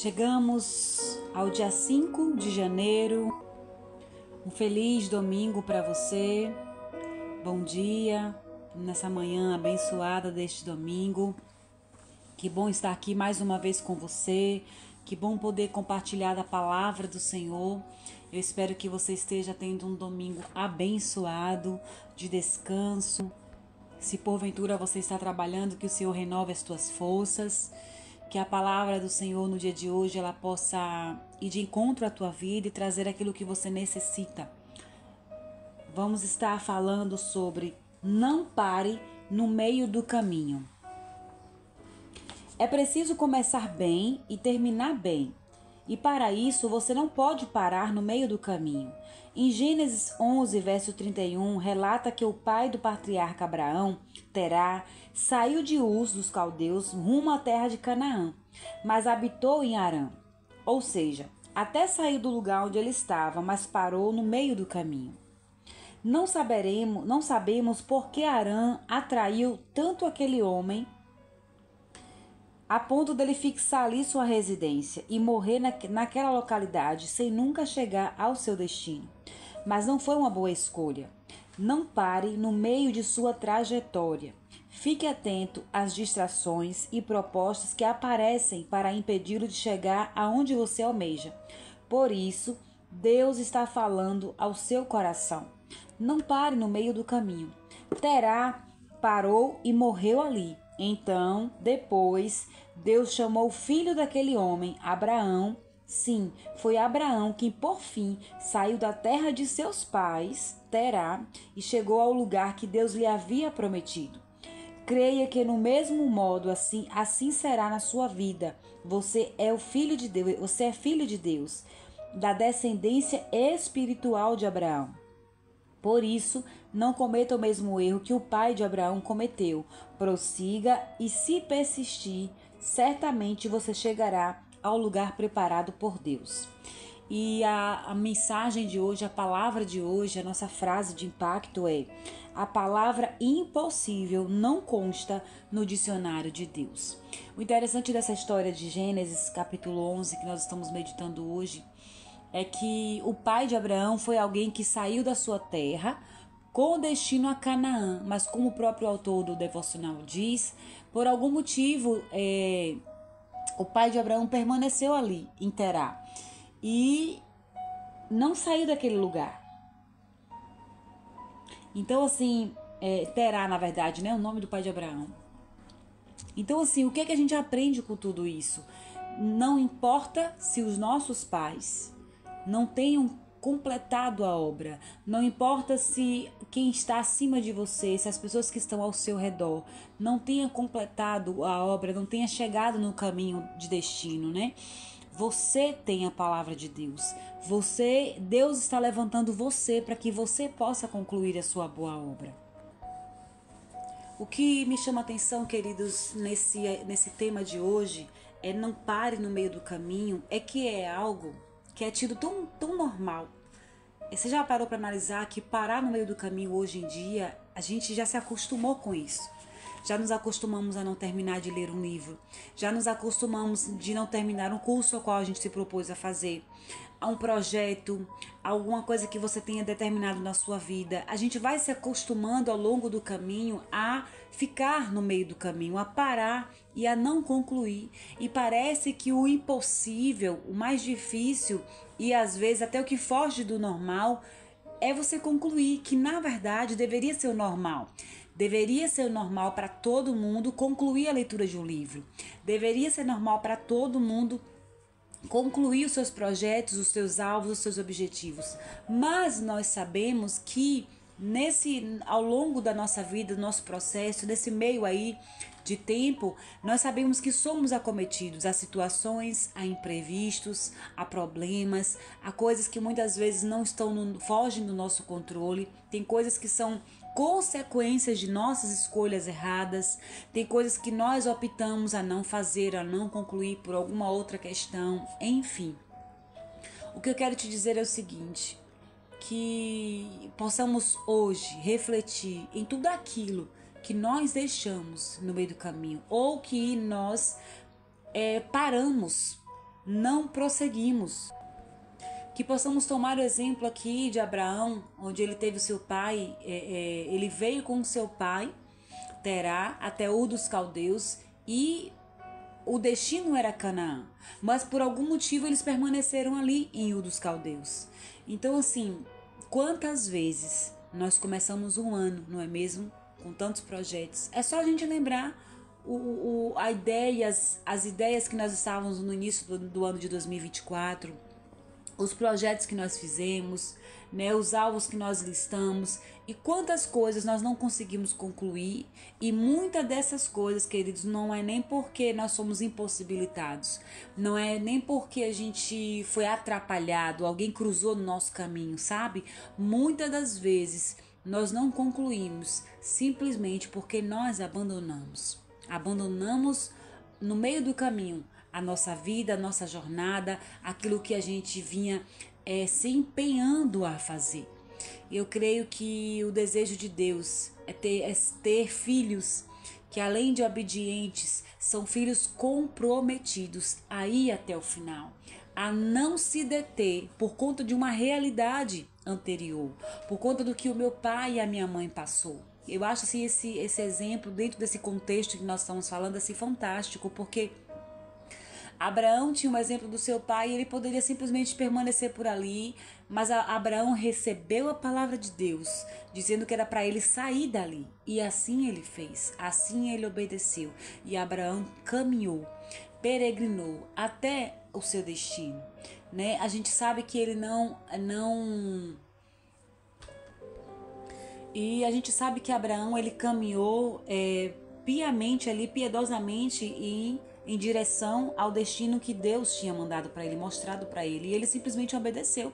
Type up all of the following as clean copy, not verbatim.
Chegamos ao dia 5 de janeiro. Um feliz domingo para você. Bom dia nessa manhã abençoada deste domingo. Que bom estar aqui mais uma vez com você. Que bom poder compartilhar a palavra do Senhor. Eu espero que você esteja tendo um domingo abençoado, de descanso. Se porventura você está trabalhando, que o Senhor renove as tuas forças. Que a palavra do Senhor no dia de hoje ela possa ir de encontro à tua vida e trazer aquilo que você necessita. Vamos estar falando sobre não pare no meio do caminho. É preciso começar bem e terminar bem. E para isso você não pode parar no meio do caminho. Em Gênesis 11, verso 31, relata que o pai do patriarca Abraão, Terá, saiu de Uz dos caldeus rumo à terra de Canaã, mas habitou em Harã. Ou seja, até sair do lugar onde ele estava, mas parou no meio do caminho. Não sabemos por que Harã atraiu tanto aquele homem a ponto dele fixar ali sua residência e morrer naquela localidade sem nunca chegar ao seu destino. Mas não foi uma boa escolha. Não pare no meio de sua trajetória. Fique atento às distrações e propostas que aparecem para impedi-lo de chegar aonde você almeja. Por isso, Deus está falando ao seu coração. Não pare no meio do caminho. Terá parou e morreu ali. Então, depois, Deus chamou o filho daquele homem, Abraão. Sim, foi Abraão quem, por fim, saiu da terra de seus pais, Terá, e chegou ao lugar que Deus lhe havia prometido. Creia que no mesmo modo assim será na sua vida. Você é o filho de Deus, você é filho de Deus, da descendência espiritual de Abraão. Por isso, não cometa o mesmo erro que o pai de Abraão cometeu. Prossiga e, se persistir, certamente você chegará ao lugar preparado por Deus. E a mensagem de hoje, a palavra de hoje, a nossa frase de impacto é: a palavra impossível não consta no dicionário de Deus. O interessante dessa história de Gênesis, capítulo 11, que nós estamos meditando hoje, é que o pai de Abraão foi alguém que saiu da sua terra com destino a Canaã, mas como o próprio autor do devocional diz, por algum motivo o pai de Abraão permaneceu ali em Terá e não saiu daquele lugar. Então assim, Terá na verdade, né, o nome do pai de Abraão. Então assim, o que é que a gente aprende com tudo isso? Não importa se os nossos pais não tenham completado a obra. Não importa se quem está acima de você, se as pessoas que estão ao seu redor não tenham completado a obra, não tenham chegado no caminho de destino, né? Você tem a palavra de Deus. Deus está levantando você para que você possa concluir a sua boa obra. O que me chama a atenção, queridos, nesse tema de hoje, é não pare no meio do caminho, é que é algo que é tido tão normal. Você já parou para analisar que parar no meio do caminho hoje em dia, a gente já se acostumou com isso. Já nos acostumamos a não terminar de ler um livro. Já nos acostumamos de não terminar um curso ao qual a gente se propôs a fazer. A um projeto, alguma coisa que você tenha determinado na sua vida. A gente vai se acostumando ao longo do caminho a ficar no meio do caminho, a parar e a não concluir. E parece que o impossível, o mais difícil e às vezes até o que foge do normal é você concluir, que na verdade deveria ser o normal. Deveria ser normal para todo mundo concluir a leitura de um livro. Deveria ser normal para todo mundo concluir os seus projetos, os seus alvos, os seus objetivos. Mas nós sabemos que ao longo da nossa vida, do nosso processo, nesse meio aí de tempo, nós sabemos que somos acometidos a situações, a imprevistos, a problemas, a coisas que muitas vezes fogem do nosso controle. Tem coisas que são consequências de nossas escolhas erradas, tem coisas que nós optamos a não fazer, a não concluir por alguma outra questão, enfim. O que eu quero te dizer é o seguinte: que possamos hoje refletir em tudo aquilo que nós deixamos no meio do caminho ou que nós paramos não prosseguimos. Que possamos tomar o exemplo aqui de Abraão, onde ele teve o seu pai, ele veio com o seu pai, Terá, até Ur dos Caldeus, e o destino era Canaã, mas por algum motivo eles permaneceram ali em Ur dos Caldeus. Então assim, quantas vezes nós começamos um ano, não é mesmo? Com tantos projetos. É só a gente lembrar as ideias que nós estávamos no início do ano de 2024, os projetos que nós fizemos, né, os alvos que nós listamos e quantas coisas nós não conseguimos concluir, e muitas dessas coisas, queridos, não é nem porque nós somos impossibilitados, não é nem porque a gente foi atrapalhado, alguém cruzou no nosso caminho, sabe? Muitas das vezes nós não concluímos simplesmente porque nós abandonamos no meio do caminho a nossa vida, a nossa jornada, aquilo que a gente vinha se empenhando a fazer. Eu creio que o desejo de Deus é ter filhos que, além de obedientes, são filhos comprometidos a ir até o final, a não se deter por conta de uma realidade anterior, por conta do que o meu pai e a minha mãe passou. Eu acho assim, esse exemplo, dentro desse contexto que nós estamos falando, assim, fantástico, porque Abraão tinha um exemplo do seu pai e ele poderia simplesmente permanecer por ali, mas Abraão recebeu a palavra de Deus, dizendo que era para ele sair dali. E assim ele fez, assim ele obedeceu. E Abraão caminhou, peregrinou até o seu destino. Né? A gente sabe que ele E a gente sabe que Abraão ele caminhou piamente ali, piedosamente e em direção ao destino que Deus tinha mandado para ele, mostrado para ele. E ele simplesmente obedeceu.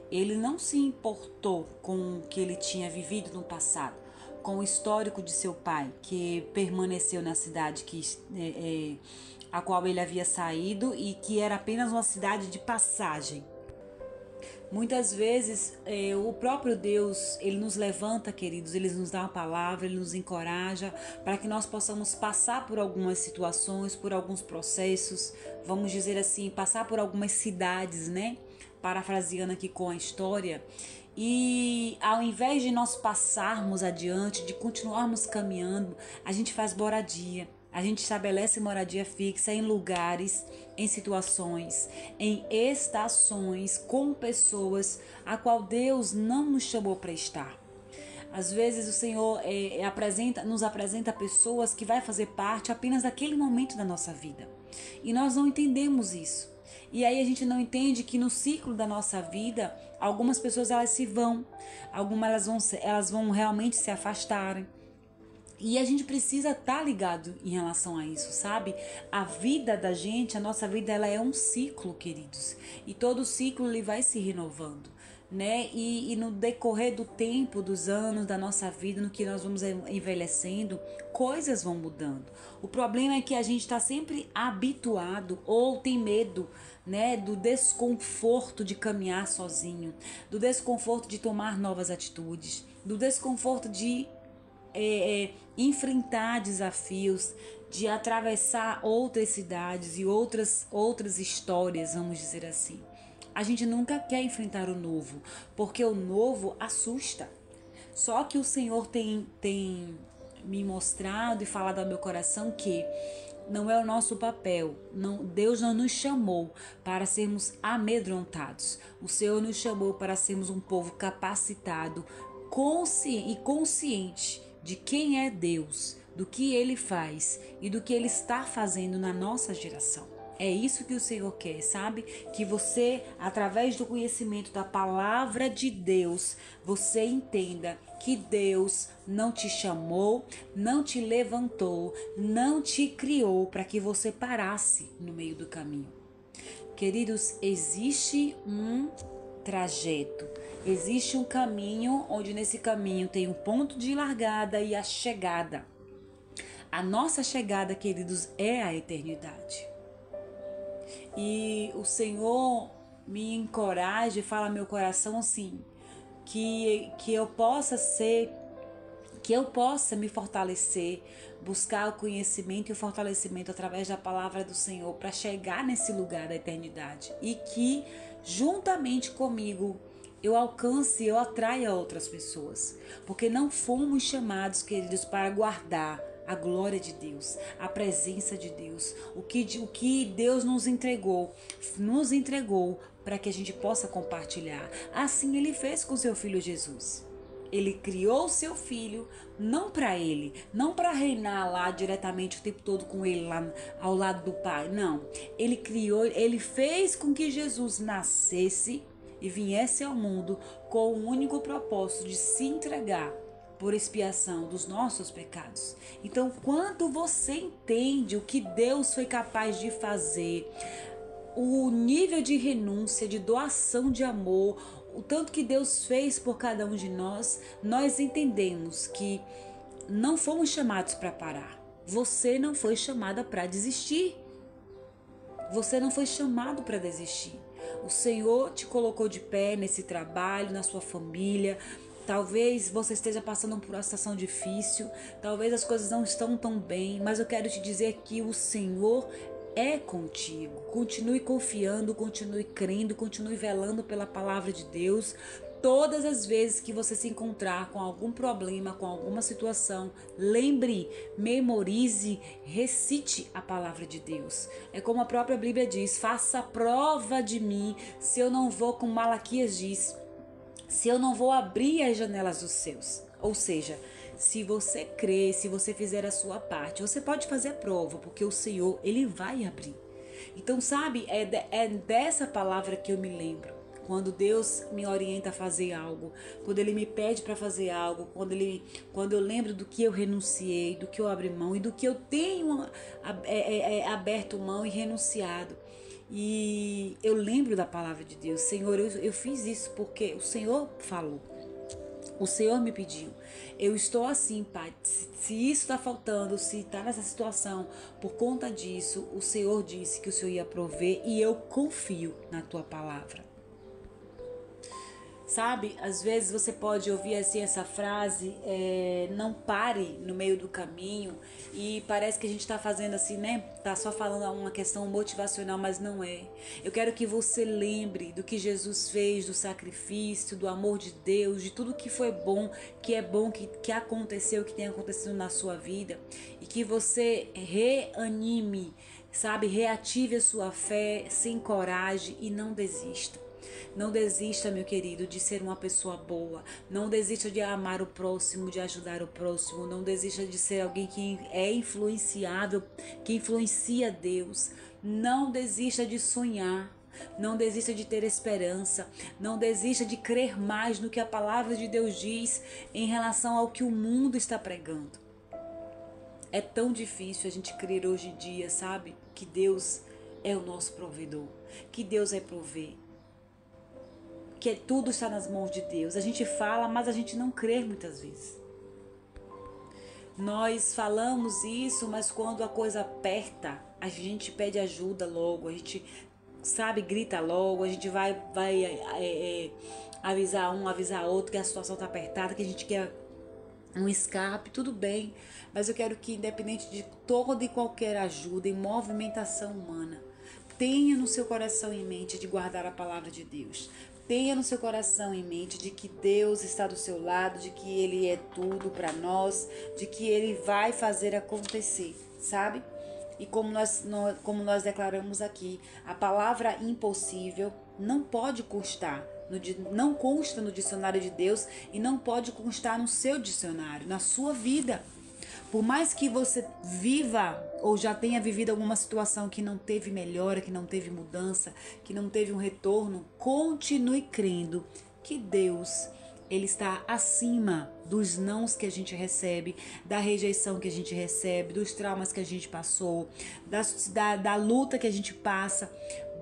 Ele não se importou com o que ele tinha vivido no passado, com o histórico de seu pai, que permaneceu na cidade a qual ele havia saído e que era apenas uma cidade de passagem. Muitas vezes o próprio Deus, ele nos levanta, queridos, ele nos dá uma palavra, ele nos encoraja para que nós possamos passar por algumas situações, por alguns processos, vamos dizer assim, passar por algumas cidades, né? Parafraseando aqui com a história. E ao invés de nós passarmos adiante, de continuarmos caminhando, a gente faz moradia. A gente estabelece moradia fixa em lugares, em situações, em estações, com pessoas a qual Deus não nos chamou para estar. Às vezes o Senhor nos apresenta pessoas que vai fazer parte apenas daquele momento da nossa vida. E nós não entendemos isso. E aí a gente não entende que no ciclo da nossa vida, algumas pessoas elas se vão, algumas elas vão realmente se afastarem. E a gente precisa estar ligado em relação a isso, sabe? A vida da gente, a nossa vida, ela é um ciclo, queridos. E todo ciclo ele vai se renovando, né? E no decorrer do tempo, dos anos, da nossa vida, no que nós vamos envelhecendo, coisas vão mudando. O problema é que a gente está sempre habituado ou tem medo, né? Do desconforto de caminhar sozinho, do desconforto de tomar novas atitudes, do desconforto de enfrentar desafios, de atravessar outras cidades e outras histórias, vamos dizer assim. A gente nunca quer enfrentar o novo, porque o novo assusta. Só que o Senhor tem me mostrado e falado ao meu coração que não é o nosso papel. Deus não nos chamou para sermos amedrontados. O Senhor nos chamou para sermos um povo capacitado e consciente de quem é Deus, do que Ele faz e do que Ele está fazendo na nossa geração. É isso que o Senhor quer, sabe? Que você, através do conhecimento da palavra de Deus, você entenda que Deus não te chamou, não te levantou, não te criou para que você parasse no meio do caminho. Queridos, existe um trajeto. Existe um caminho, onde nesse caminho tem um ponto de largada e a chegada. A nossa chegada, queridos, é a eternidade. E o Senhor me encoraja e fala ao meu coração assim, que eu possa ser que eu possa me fortalecer, buscar o conhecimento e o fortalecimento através da palavra do Senhor para chegar nesse lugar da eternidade e que juntamente comigo eu alcance, eu atraia outras pessoas, porque não fomos chamados, queridos, para guardar a glória de Deus, a presença de Deus, o que Deus nos entregou para que a gente possa compartilhar. Assim Ele fez com seu Filho Jesus. Ele criou o seu filho não para ele, não para reinar lá diretamente o tempo todo com ele lá ao lado do Pai. Não, ele criou, ele fez com que Jesus nascesse e viesse ao mundo com o único propósito de se entregar por expiação dos nossos pecados. Então, quando você entende o que Deus foi capaz de fazer, o nível de renúncia, de doação de amor, o tanto que Deus fez por cada um de nós, nós entendemos que não fomos chamados para parar. Você não foi chamada para desistir. Você não foi chamado para desistir. O Senhor te colocou de pé nesse trabalho, na sua família. Talvez você esteja passando por uma situação difícil, talvez as coisas não estão tão bem, mas eu quero te dizer que o Senhor é contigo. Continue confiando, continue crendo, continue velando pela palavra de Deus. Todas as vezes que você se encontrar com algum problema, com alguma situação, lembre, memorize, recite a palavra de Deus. É como a própria Bíblia diz: faça prova de mim, se eu não vou, como Malaquias diz, se eu não vou abrir as janelas dos céus. Ou seja, se você crer, se você fizer a sua parte, você pode fazer a prova, porque o Senhor, Ele vai abrir. Então, sabe, é dessa palavra que eu me lembro. Quando Deus me orienta a fazer algo, quando Ele me pede para fazer algo, quando eu lembro do que eu renunciei, do que eu abri mão e do que eu tenho aberto mão e renunciado. E eu lembro da palavra de Deus. Senhor, eu fiz isso porque o Senhor falou. O Senhor me pediu. Eu estou assim, Pai. Se isso está faltando, se está nessa situação, por conta disso, o Senhor disse que o Senhor ia prover e eu confio na tua palavra. Sabe, às vezes você pode ouvir assim essa frase, não pare no meio do caminho, e parece que a gente está fazendo assim, né? Tá só falando uma questão motivacional, mas não é. Eu quero que você lembre do que Jesus fez, do sacrifício, do amor de Deus, de tudo que foi bom, que aconteceu, que tem acontecido na sua vida, e que você reanime, sabe, reative a sua fé, se encoraje e não desista. Não desista, meu querido, de ser uma pessoa boa. Não desista de amar o próximo, de ajudar o próximo. Não desista de ser alguém que é influenciável, que influencia Deus. Não desista de sonhar. Não desista de ter esperança. Não desista de crer mais no que a palavra de Deus diz em relação ao que o mundo está pregando. É tão difícil a gente crer hoje em dia, sabe? Que Deus é o nosso provedor. Que Deus é prover. Que tudo está nas mãos de Deus. A gente fala, mas a gente não crê muitas vezes. Nós falamos isso, mas quando a coisa aperta, a gente pede ajuda logo, a gente, sabe, grita logo, a gente vai avisar um, avisar outro que a situação está apertada, que a gente quer um escape, tudo bem. Mas eu quero que, independente de toda e qualquer ajuda e movimentação humana, tenha no seu coração em mente de guardar a palavra de Deus. Tenha no seu coração em mente de que Deus está do seu lado, de que Ele é tudo para nós, de que Ele vai fazer acontecer, sabe? E como nós declaramos aqui, a palavra impossível não pode constar, não consta no dicionário de Deus e não pode constar no seu dicionário, na sua vida. Por mais que você viva ou já tenha vivido alguma situação que não teve melhora, que não teve mudança, que não teve um retorno, continue crendo que Deus, Ele está acima dos nãos que a gente recebe, da rejeição que a gente recebe, dos traumas que a gente passou, da luta que a gente passa.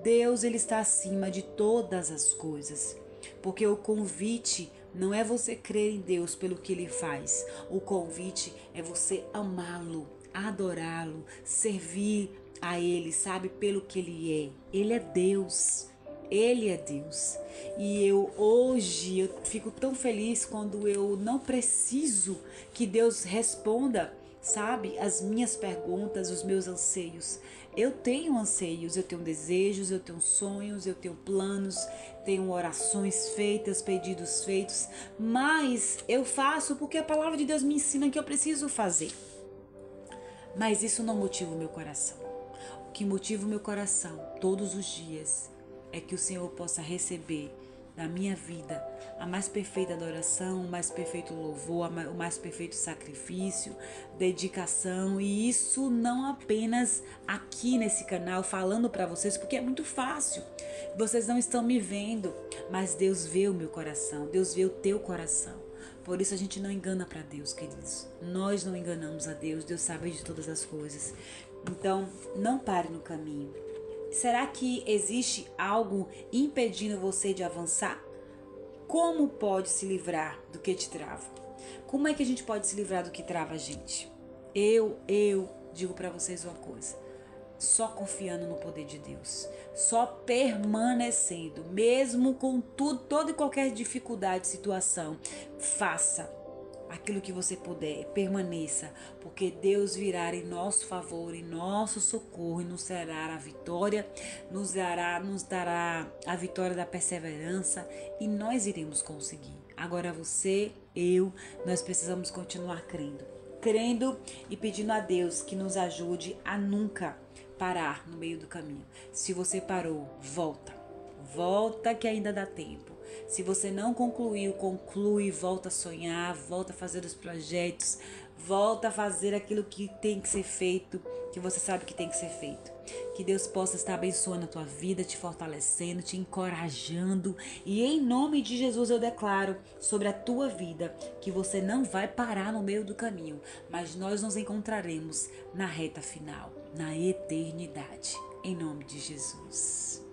Deus, Ele está acima de todas as coisas. Porque o convite não é você crer em Deus pelo que Ele faz. O convite é você amá-lo, adorá-lo, servir a Ele, sabe, pelo que Ele é. Ele é Deus. Ele é Deus. E hoje eu fico tão feliz quando eu não preciso que Deus responda, sabe, as minhas perguntas, os meus anseios. Eu tenho anseios, eu tenho desejos, eu tenho sonhos, eu tenho planos, tenho orações feitas, pedidos feitos, mas eu faço porque a palavra de Deus me ensina que eu preciso fazer. Mas isso não motiva o meu coração. O que motiva o meu coração todos os dias é que o Senhor possa receber da minha vida a mais perfeita adoração, o mais perfeito louvor, o mais perfeito sacrifício, dedicação, e isso não apenas aqui nesse canal falando para vocês, porque é muito fácil. Vocês não estão me vendo, mas Deus vê o meu coração, Deus vê o teu coração. Por isso a gente não engana para Deus, queridos. Nós não enganamos a Deus, Deus sabe de todas as coisas. Então, não pare no caminho. Será que existe algo impedindo você de avançar? Como pode se livrar do que te trava? Como é que a gente pode se livrar do que trava a gente? Eu digo para vocês uma coisa. Só confiando no poder de Deus. Só permanecendo. Mesmo com tudo, toda e qualquer dificuldade, situação. Faça aquilo que você puder, permaneça, porque Deus virá em nosso favor, em nosso socorro, e nos dará a vitória, nos dará a vitória da perseverança, e nós iremos conseguir. Agora você, nós precisamos continuar crendo e pedindo a Deus que nos ajude a nunca parar no meio do caminho. Se você parou, volta que ainda dá tempo. Se você não concluiu, conclui, volta a sonhar, volta a fazer os projetos, volta a fazer aquilo que tem que ser feito, que você sabe que tem que ser feito. Que Deus possa estar abençoando a tua vida, te fortalecendo, te encorajando. E em nome de Jesus eu declaro sobre a tua vida que você não vai parar no meio do caminho, mas nós nos encontraremos na reta final, na eternidade. Em nome de Jesus.